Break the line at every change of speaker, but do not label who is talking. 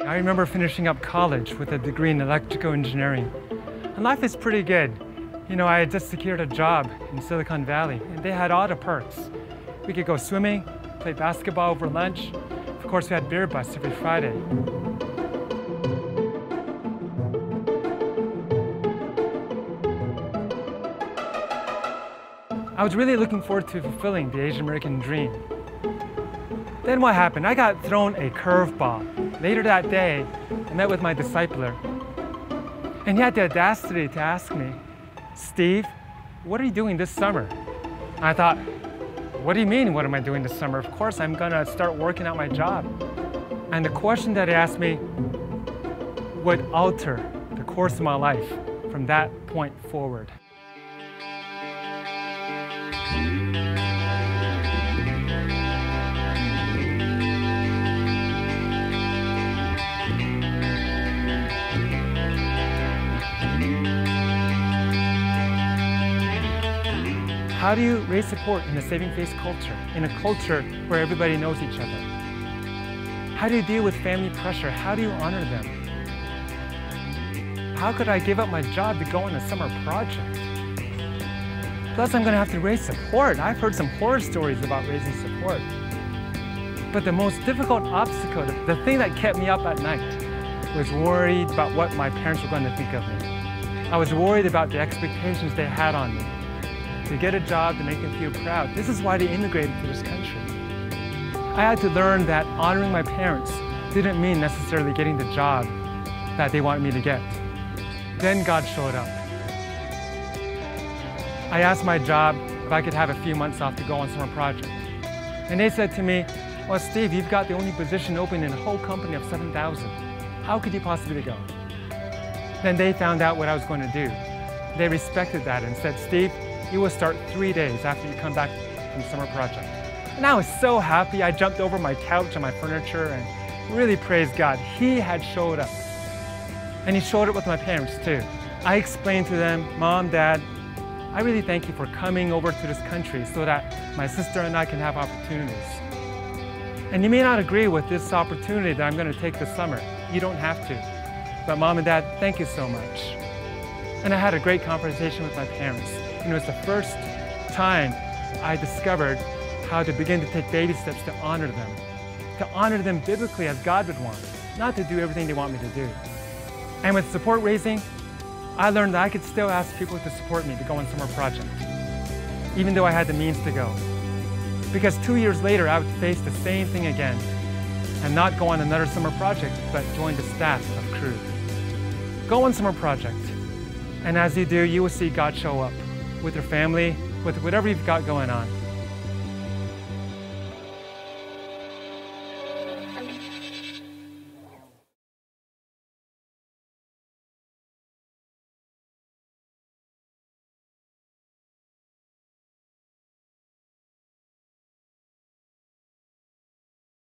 I remember finishing up college with a degree in electrical engineering. And life is pretty good. You know, I had just secured a job in Silicon Valley, and they had all the perks. We could go swimming, play basketball over lunch. Of course, we had beer bus every Friday. I was really looking forward to fulfilling the Asian American dream. Then what happened? I got thrown a curveball. Later that day, I met with my discipler, and he had the audacity to ask me, "Steve, what are you doing this summer?" I thought, what do you mean, what am I doing this summer? Of course, I'm gonna start working out my job. And the question that he asked me would alter the course of my life from that point forward. How do you raise support in a saving faith culture, in a culture where everybody knows each other? How do you deal with family pressure? How do you honor them? How could I give up my job to go on a summer project? Plus, I'm going to have to raise support. I've heard some horror stories about raising support. But the most difficult obstacle, the thing that kept me up at night, was worried about what my parents were going to think of me. I was worried about the expectations they had on me. To get a job, to make them feel proud. This is why they immigrated to this country. I had to learn that honoring my parents didn't mean necessarily getting the job that they wanted me to get. Then God showed up. I asked my job if I could have a few months off to go on summer project. And they said to me, "Well, Steve, you've got the only position open in a whole company of 7,000. How could you possibly go?" Then they found out what I was going to do. They respected that and said, "Steve, you will start 3 days after you come back from the summer project." And I was so happy. I jumped over my couch and my furniture and really praised God. He had showed up. And he showed up with my parents too. I explained to them, "Mom, Dad, I really thank you for coming over to this country so that my sister and I can have opportunities. And you may not agree with this opportunity that I'm going to take this summer. You don't have to. But Mom and Dad, thank you so much." And I had a great conversation with my parents. And it was the first time I discovered how to begin to take baby steps to honor them biblically as God would want, not to do everything they want me to do. And with support raising, I learned that I could still ask people to support me to go on summer project, even though I had the means to go. Because 2 years later, I would face the same thing again and not go on another summer project, but join the staff of Cru. Go on summer project, and as you do, you will see God show up with your family, with whatever you've got going on.